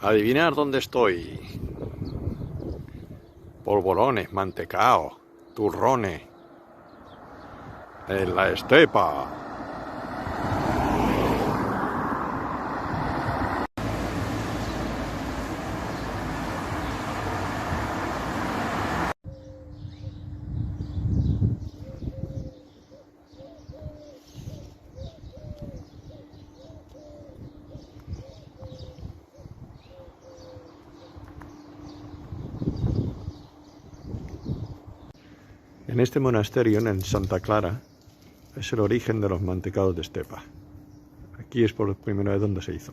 Adivinar dónde estoy. Polvorones, mantecao, turrones. En la estepa. En este monasterio, en Santa Clara, es el origen de los mantecados de estepa. Aquí es por primera vez donde se hizo.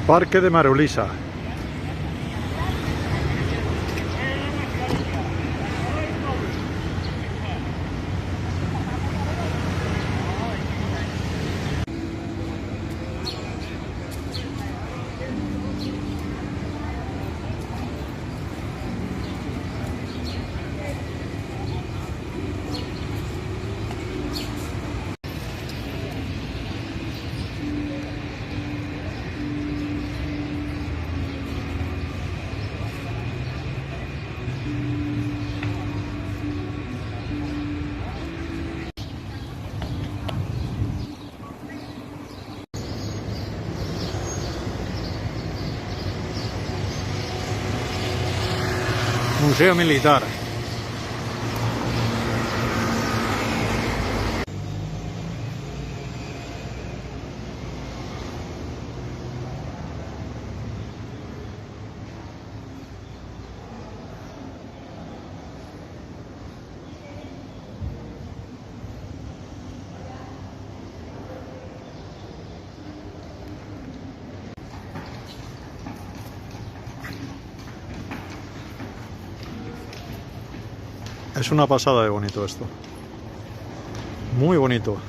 Parque de Marulisa. Museo Militar. Es una pasada de bonito esto. Muy bonito.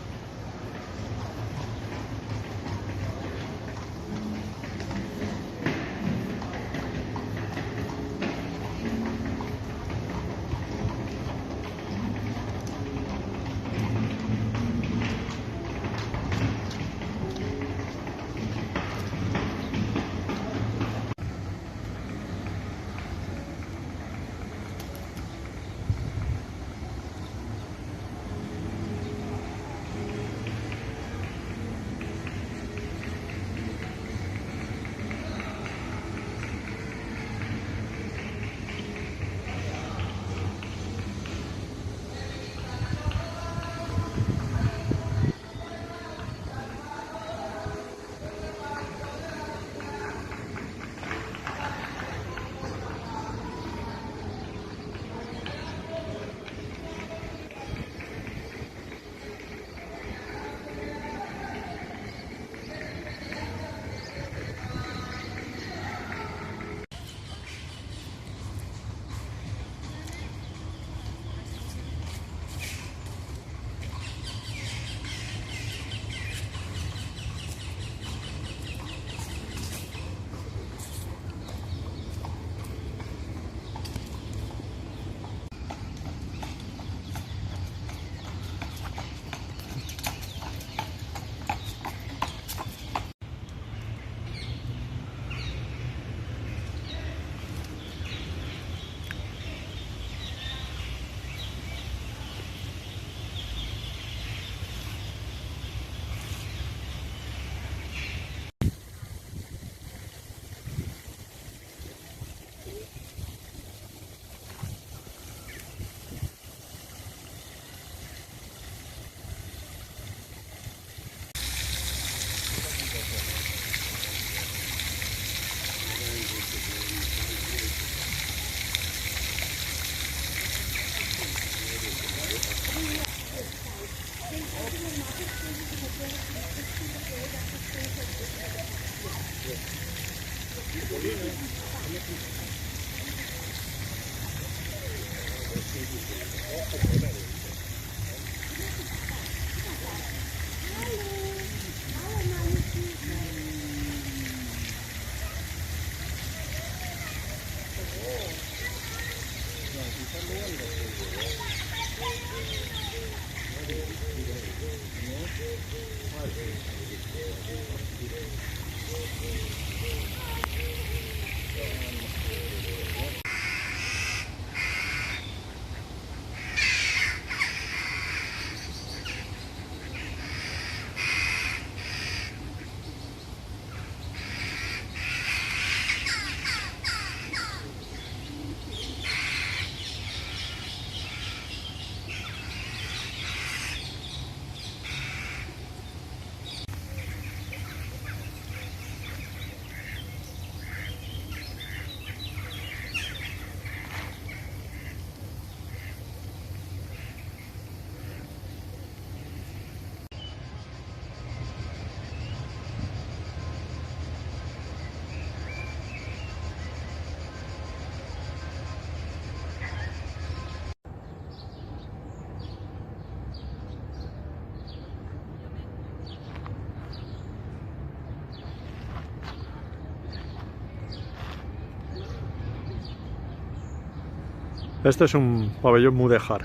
Este es un pabellón mudéjar.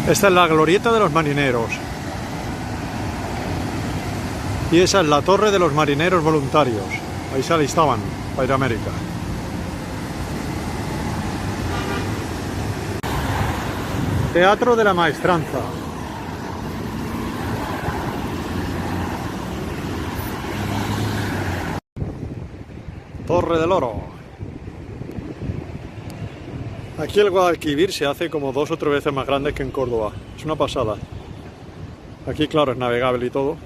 Esta es la glorieta de los marineros. Y esa es la torre de los marineros voluntarios. Ahí se alistaban para ir a América. Teatro de la Maestranza. Torre del Oro. Aquí el Guadalquivir se hace como 2 o 3 veces más grande que en Córdoba. Es una pasada. Aquí, claro, es navegable y todo.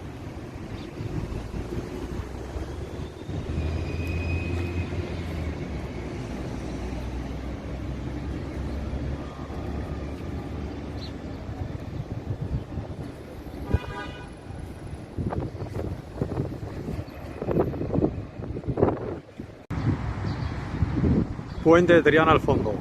Puente de Triana al fondo.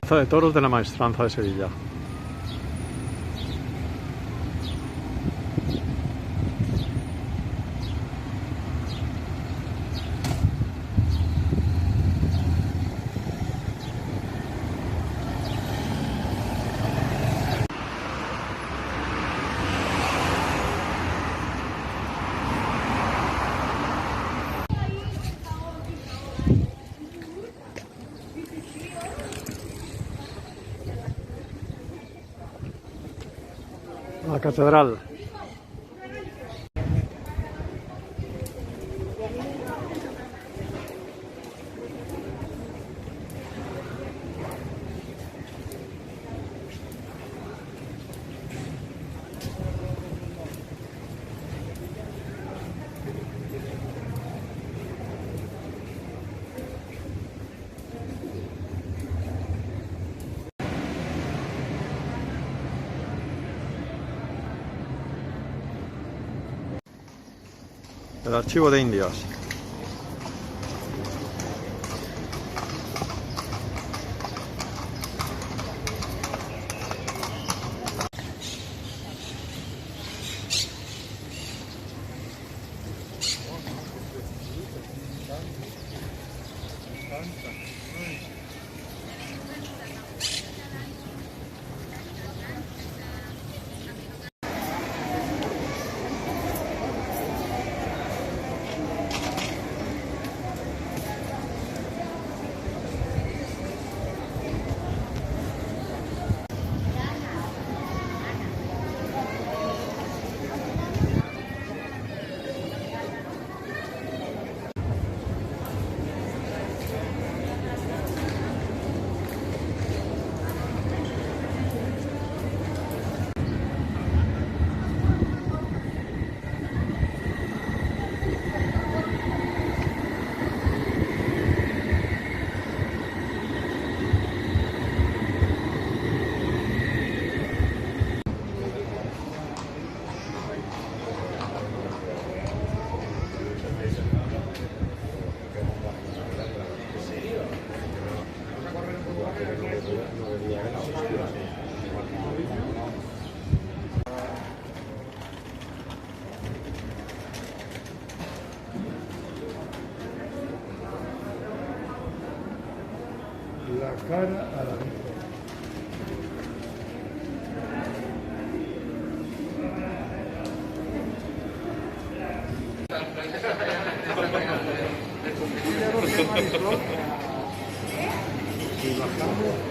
Plaza de Toros de la Maestranza de Sevilla. La catedral. El Archivo de Indias. la cara a la Virgen. Si bajamos,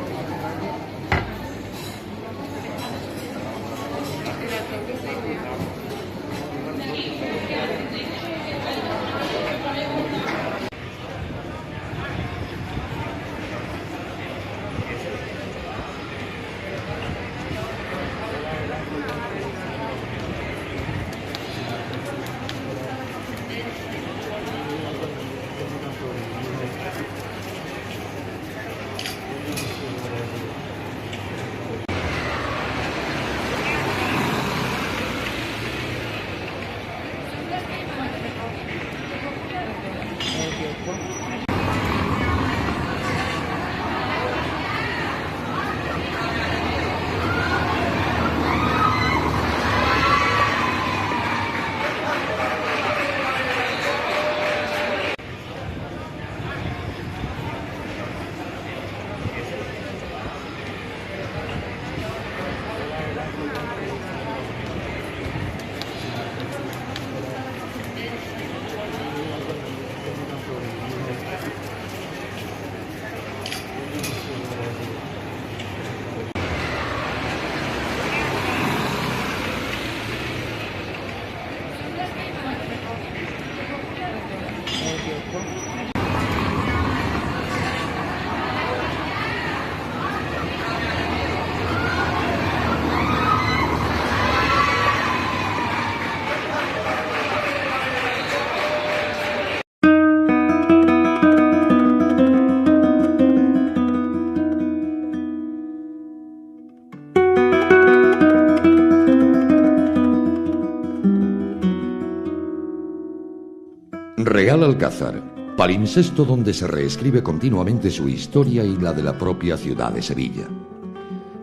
Real Alcázar, palimpsesto donde se reescribe continuamente su historia y la de la propia ciudad de Sevilla.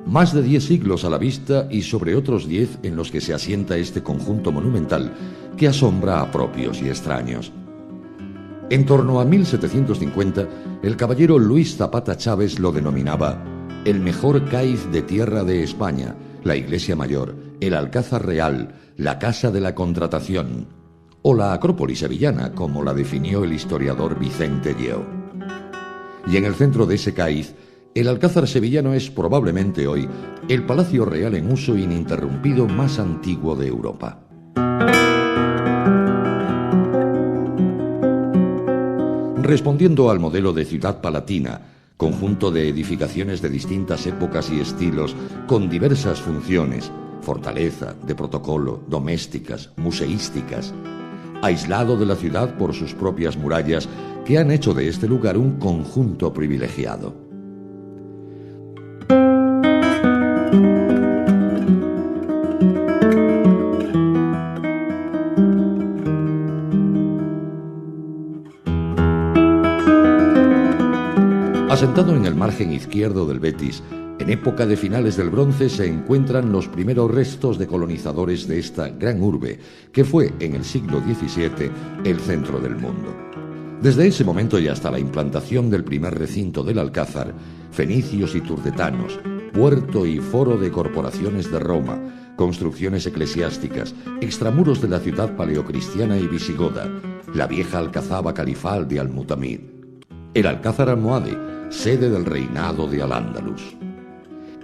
Más de 10 siglos a la vista y sobre otros 10 en los que se asienta este conjunto monumental que asombra a propios y extraños. En torno a 1750, el caballero Luis Zapata Chávez lo denominaba el mejor cáiz de tierra de España, la iglesia mayor, el Alcázar Real, la Casa de la Contratación, o la Acrópolis sevillana, como la definió el historiador Vicente Lleó. Y en el centro de ese cáiz, el Alcázar sevillano es probablemente hoy el palacio real en uso ininterrumpido más antiguo de Europa. Respondiendo al modelo de ciudad palatina, conjunto de edificaciones de distintas épocas y estilos con diversas funciones, fortaleza, de protocolo, domésticas, museísticas, aislado de la ciudad por sus propias murallas que han hecho de este lugar un conjunto privilegiado. Asentado en el margen izquierdo del Betis, en época de finales del Bronce se encuentran los primeros restos de colonizadores de esta gran urbe, que fue en el siglo XVII el centro del mundo. Desde ese momento y hasta la implantación del primer recinto del Alcázar, fenicios y turdetanos, puerto y foro de corporaciones de Roma, construcciones eclesiásticas, extramuros de la ciudad paleocristiana y visigoda, la vieja alcazaba califal de Al-Mutamid, el Alcázar almohade, sede del reinado de Al-Ándalus.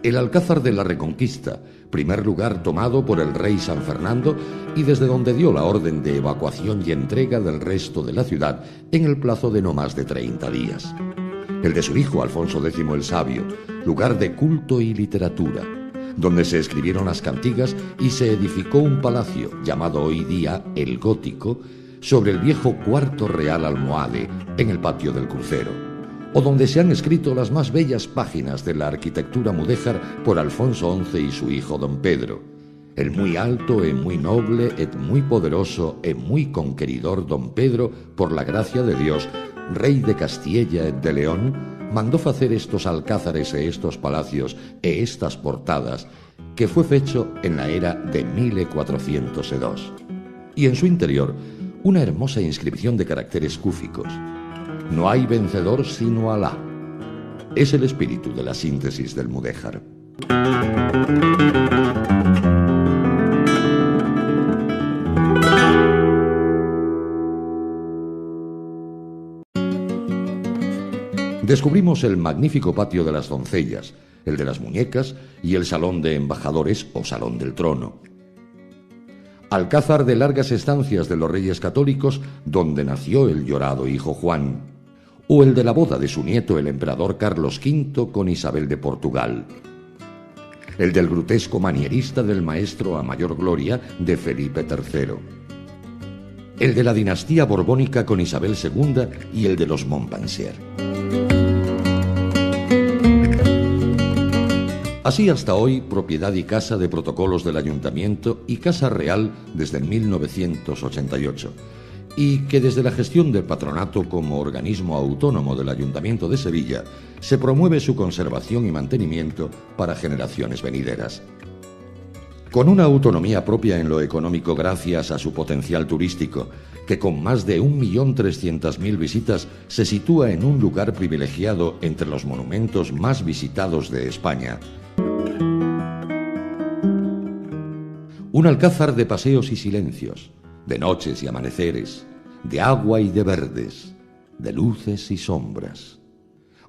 El Alcázar de la Reconquista, primer lugar tomado por el rey San Fernando y desde donde dio la orden de evacuación y entrega del resto de la ciudad en el plazo de no más de 30 días. El de su hijo Alfonso X el Sabio, lugar de culto y literatura, donde se escribieron las cantigas y se edificó un palacio, llamado hoy día el Gótico, sobre el viejo cuarto real almohade en el patio del crucero, o donde se han escrito las más bellas páginas de la arquitectura mudéjar por Alfonso XI y su hijo don Pedro, el muy alto e muy noble et muy poderoso e muy conqueridor don Pedro, por la gracia de Dios, rey de Castilla et de León, mandó facer estos alcázares e estos palacios e estas portadas, que fue fecho en la era de 1402. Y en su interior, una hermosa inscripción de caracteres cúficos: no hay vencedor sino Alá. es el espíritu de la síntesis del mudéjar. Descubrimos el magnífico patio de las doncellas, el de las muñecas y el salón de embajadores o salón del trono. Alcázar de largas estancias de los reyes católicos, donde nació el llorado hijo Juan, o el de la boda de su nieto el emperador Carlos V con Isabel de Portugal, el del grotesco manierista del maestro a mayor gloria de Felipe III, el de la dinastía borbónica con Isabel II y el de los Montpensier. Así hasta hoy, propiedad y casa de protocolos del Ayuntamiento y Casa Real desde 1988, y que desde la gestión del Patronato como organismo autónomo del Ayuntamiento de Sevilla se promueve su conservación y mantenimiento para generaciones venideras. Con una autonomía propia en lo económico gracias a su potencial turístico, que con más de 1.300.000 visitas se sitúa en un lugar privilegiado entre los monumentos más visitados de España. Un alcázar de paseos y silencios, de noches y amaneceres, de agua y de verdes, de luces y sombras.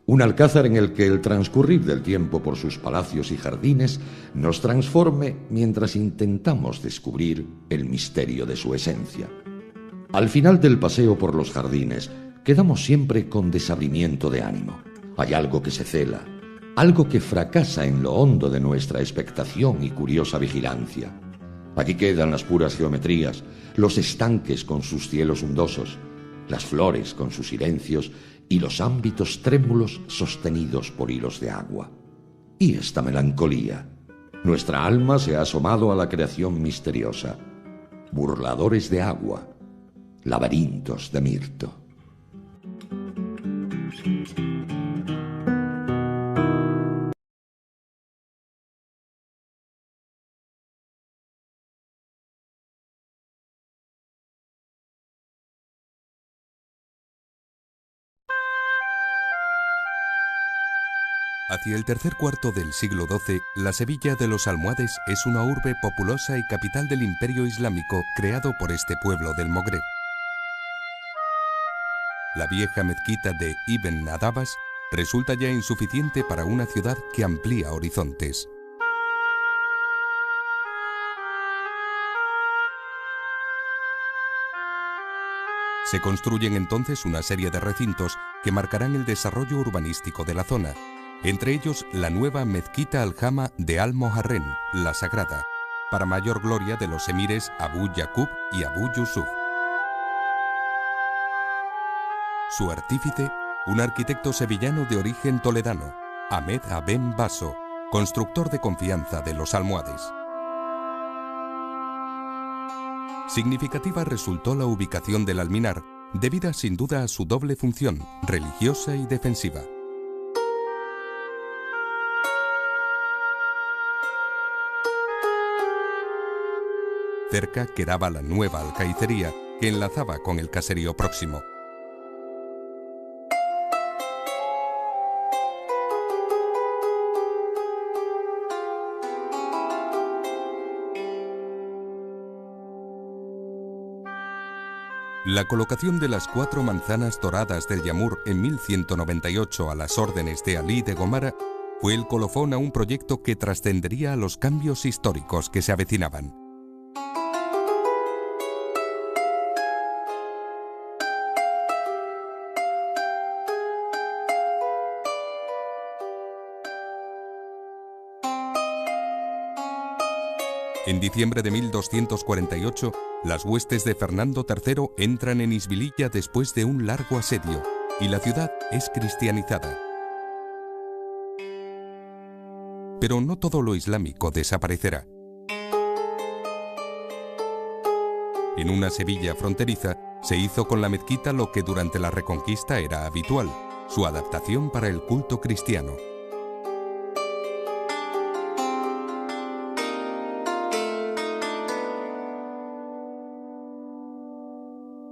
Un alcázar en el que el transcurrir del tiempo por sus palacios y jardines nos transforme mientras intentamos descubrir el misterio de su esencia. Al final del paseo por los jardines, quedamos siempre con desabrimiento de ánimo. Hay algo que se cela, algo que fracasa en lo hondo de nuestra expectación y curiosa vigilancia. Allí quedan las puras geometrías, los estanques con sus cielos undosos, las flores con sus silencios y los ámbitos trémulos sostenidos por hilos de agua. Y esta melancolía. Nuestra alma se ha asomado a la creación misteriosa. Burladores de agua, laberintos de mirto. Hacia el tercer cuarto del siglo XII, la Sevilla de los almohades es una urbe populosa y capital del Imperio Islámico creado por este pueblo del Magreb. La vieja mezquita de Ibn Adabas resulta ya insuficiente para una ciudad que amplía horizontes. Se construyen entonces una serie de recintos que marcarán el desarrollo urbanístico de la zona, entre ellos la nueva mezquita Al-Jama de Al-Moharren, la Sagrada, para mayor gloria de los emires Abu Yaqub y Abu Yusuf. Su artífice, un arquitecto sevillano de origen toledano, Ahmed Aben Baso, constructor de confianza de los almohades. Significativa resultó la ubicación del alminar, debida sin duda a su doble función, religiosa y defensiva. Cerca quedaba la nueva alcaicería que enlazaba con el caserío próximo. La colocación de las 4 manzanas doradas del Yamur en 1198 a las órdenes de Alí de Gomara fue el colofón a un proyecto que trascendería a los cambios históricos que se avecinaban. En diciembre de 1248, las huestes de Fernando III entran en Isbililla después de un largo asedio, y la ciudad es cristianizada. Pero no todo lo islámico desaparecerá. En una Sevilla fronteriza, se hizo con la mezquita lo que durante la Reconquista era habitual, su adaptación para el culto cristiano.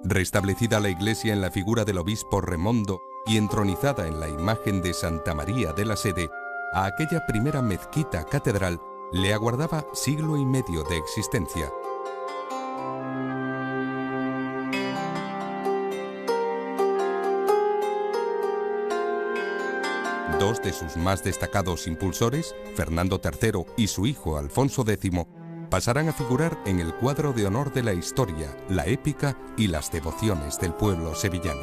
Restablecida la iglesia en la figura del obispo Remondo y entronizada en la imagen de Santa María de la Sede, a aquella primera mezquita catedral le aguardaba siglo y medio de existencia. Dos de sus más destacados impulsores, Fernando III y su hijo Alfonso X, pasarán a figurar en el cuadro de honor de la historia, la épica y las devociones del pueblo sevillano.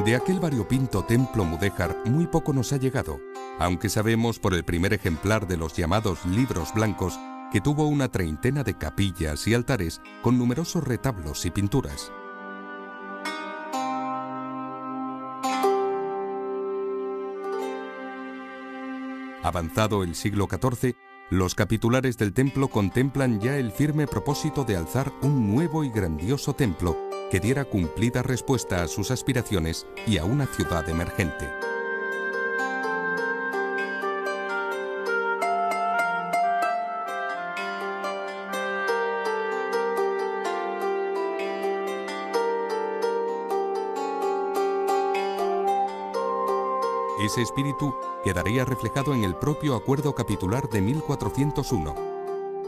De aquel variopinto templo mudéjar muy poco nos ha llegado, aunque sabemos por el primer ejemplar de los llamados libros blancos que tuvo una treintena de capillas y altares con numerosos retablos y pinturas. Avanzado el siglo XIV, los capitulares del templo contemplan ya el firme propósito de alzar un nuevo y grandioso templo que diera cumplida respuesta a sus aspiraciones y a una ciudad emergente. Ese espíritu quedaría reflejado en el propio acuerdo capitular de 1401,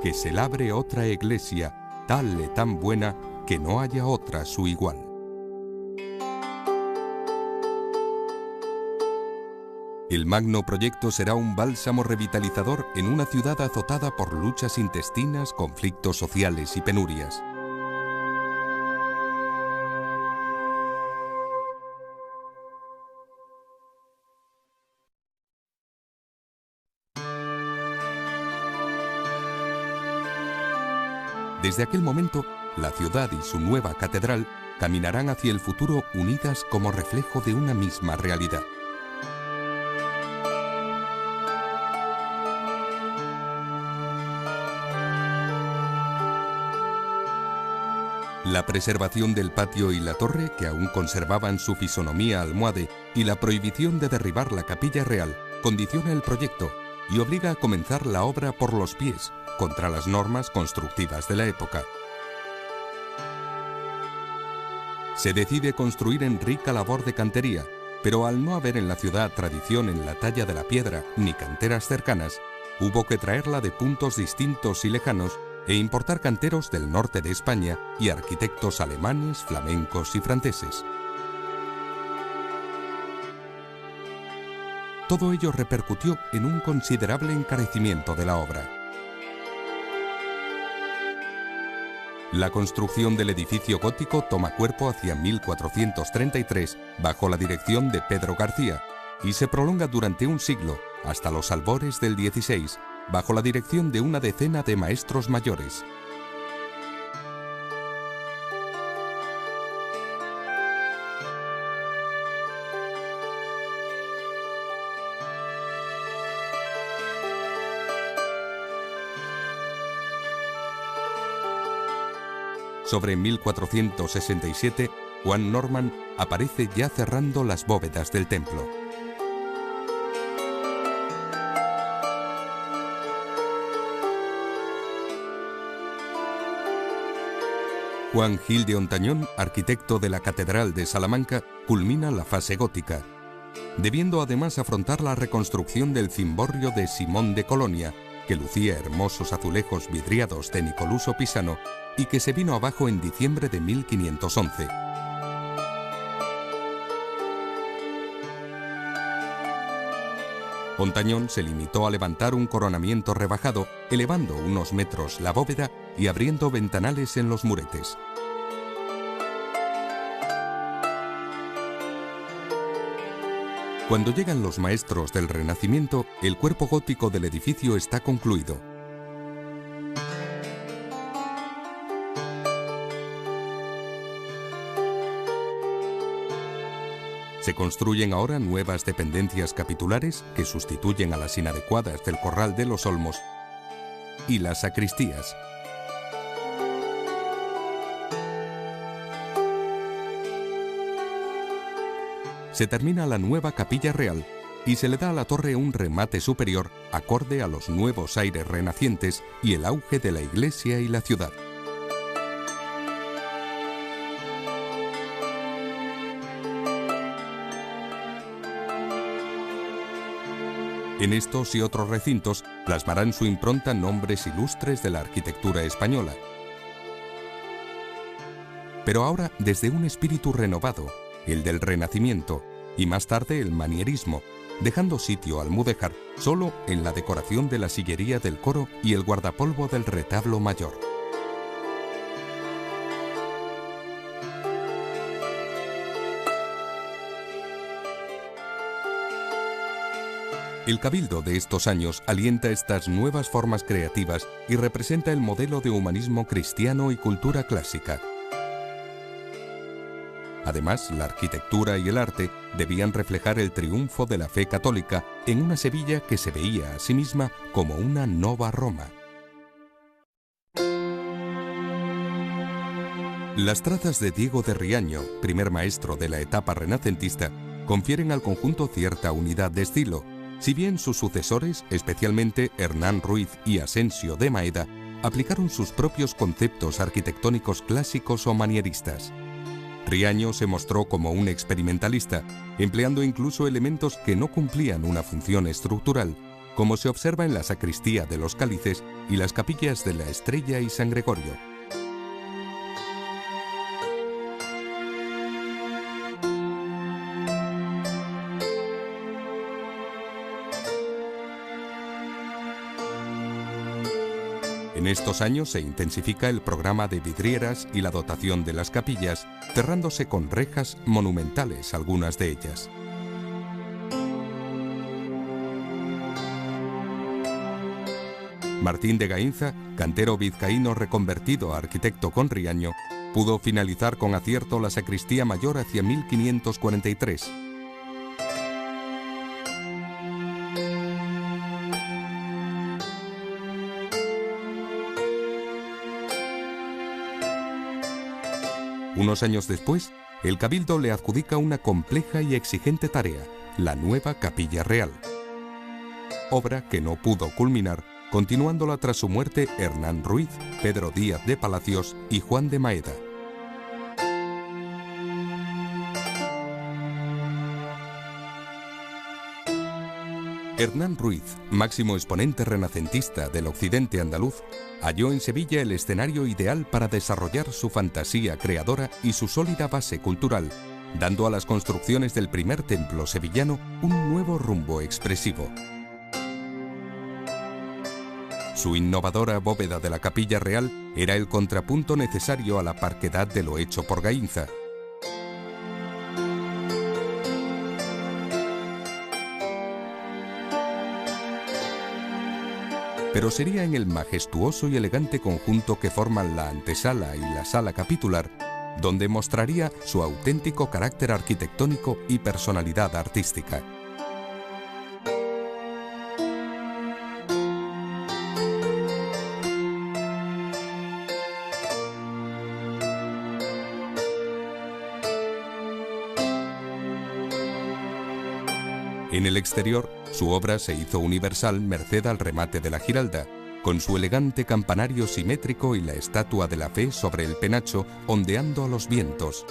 que se labre otra iglesia, tal y tan buena, que no haya otra su igual. El magno proyecto será un bálsamo revitalizador en una ciudad azotada por luchas intestinas, conflictos sociales y penurias. Desde aquel momento, la ciudad y su nueva catedral caminarán hacia el futuro unidas como reflejo de una misma realidad. La preservación del patio y la torre, que aún conservaban su fisonomía almohade, y la prohibición de derribar la capilla real, condiciona el proyecto y obliga a comenzar la obra por los pies, contra las normas constructivas de la época. Se decide construir en rica labor de cantería, pero al no haber en la ciudad tradición en la talla de la piedra ni canteras cercanas, hubo que traerla de puntos distintos y lejanos e importar canteros del norte de España y arquitectos alemanes, flamencos y franceses. Todo ello repercutió en un considerable encarecimiento de la obra. La construcción del edificio gótico toma cuerpo hacia 1433 bajo la dirección de Pedro García y se prolonga durante un siglo, hasta los albores del XVI, bajo la dirección de una decena de maestros mayores. Sobre 1467, Juan Norman aparece ya cerrando las bóvedas del templo. Juan Gil de Ontañón, arquitecto de la Catedral de Salamanca, culmina la fase gótica, debiendo además afrontar la reconstrucción del cimborrio de Simón de Colonia, que lucía hermosos azulejos vidriados de Nicoluso Pisano y que se vino abajo en diciembre de 1511. Ontañón se limitó a levantar un coronamiento rebajado, elevando unos metros la bóveda y abriendo ventanales en los muretes. Cuando llegan los maestros del Renacimiento, el cuerpo gótico del edificio está concluido. Se construyen ahora nuevas dependencias capitulares que sustituyen a las inadecuadas del Corral de los Olmos y las sacristías. Se termina la nueva capilla real y se le da a la torre un remate superior acorde a los nuevos aires renacientes y el auge de la iglesia y la ciudad. En estos y otros recintos plasmarán su impronta nombres ilustres de la arquitectura española. Pero ahora desde un espíritu renovado, el del Renacimiento, y más tarde el manierismo, dejando sitio al mudéjar solo en la decoración de la sillería del coro y el guardapolvo del retablo mayor. El Cabildo de estos años alienta estas nuevas formas creativas y representa el modelo de humanismo cristiano y cultura clásica. Además, la arquitectura y el arte debían reflejar el triunfo de la fe católica en una Sevilla que se veía a sí misma como una nova Roma. Las trazas de Diego de Riaño, primer maestro de la etapa renacentista, confieren al conjunto cierta unidad de estilo, si bien sus sucesores, especialmente Hernán Ruiz y Asensio de Maeda, aplicaron sus propios conceptos arquitectónicos clásicos o manieristas. Riaño se mostró como un experimentalista, empleando incluso elementos que no cumplían una función estructural, como se observa en la sacristía de los Cálices y las capillas de la Estrella y San Gregorio. En estos años se intensifica el programa de vidrieras y la dotación de las capillas, cerrándose con rejas monumentales algunas de ellas. Martín de Gainza, cantero vizcaíno reconvertido a arquitecto con Riaño, pudo finalizar con acierto la sacristía mayor hacia 1543. Unos años después, el Cabildo le adjudica una compleja y exigente tarea, la nueva Capilla Real. Obra que no pudo culminar, continuándola tras su muerte Hernán Ruiz, Pedro Díaz de Palacios y Juan de Maeda. Hernán Ruiz, máximo exponente renacentista del occidente andaluz, halló en Sevilla el escenario ideal para desarrollar su fantasía creadora y su sólida base cultural, dando a las construcciones del primer templo sevillano un nuevo rumbo expresivo. Su innovadora bóveda de la Capilla Real era el contrapunto necesario a la parquedad de lo hecho por Gainza. Pero sería en el majestuoso y elegante conjunto que forman la antesala y la sala capitular, donde mostraría su auténtico carácter arquitectónico y personalidad artística. En el exterior, su obra se hizo universal merced al remate de la Giralda, con su elegante campanario simétrico y la estatua de la Fe sobre el penacho ondeando a los vientos.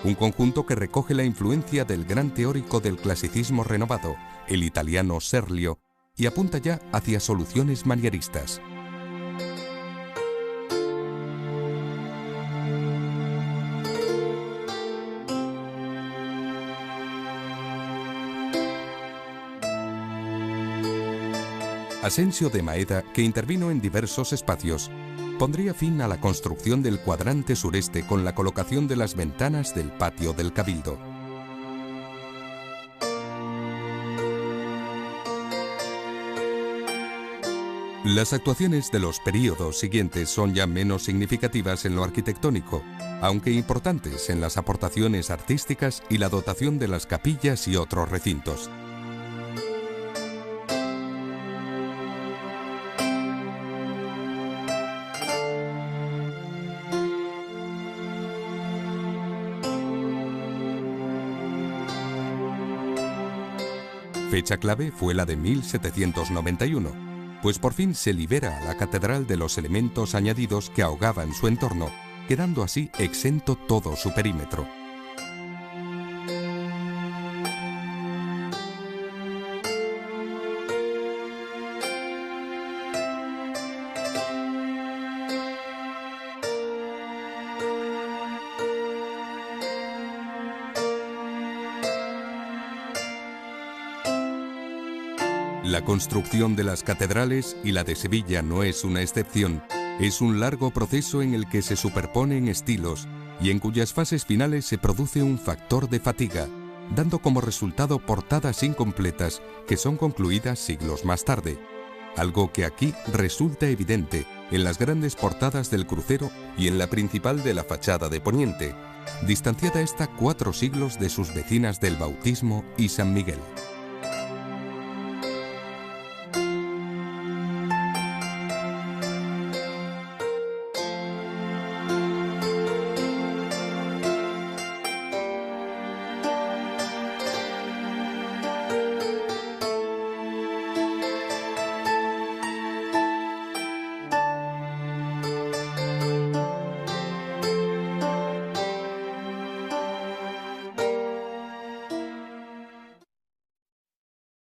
Un conjunto que recoge la influencia del gran teórico del clasicismo renovado, el italiano Serlio, y apunta ya hacia soluciones manieristas. Asensio de Maeda, que intervino en diversos espacios, pondría fin a la construcción del cuadrante sureste con la colocación de las ventanas del patio del Cabildo. Las actuaciones de los períodos siguientes son ya menos significativas en lo arquitectónico, aunque importantes en las aportaciones artísticas y la dotación de las capillas y otros recintos. Fecha clave fue la de 1791, pues por fin se libera a la catedral de los elementos añadidos que ahogaban su entorno, quedando así exento todo su perímetro. La construcción de las catedrales, y la de Sevilla no es una excepción, es un largo proceso en el que se superponen estilos y en cuyas fases finales se produce un factor de fatiga, dando como resultado portadas incompletas que son concluidas siglos más tarde. Algo que aquí resulta evidente en las grandes portadas del crucero y en la principal de la fachada de poniente, distanciada esta 4 siglos de sus vecinas del Bautismo y San Miguel.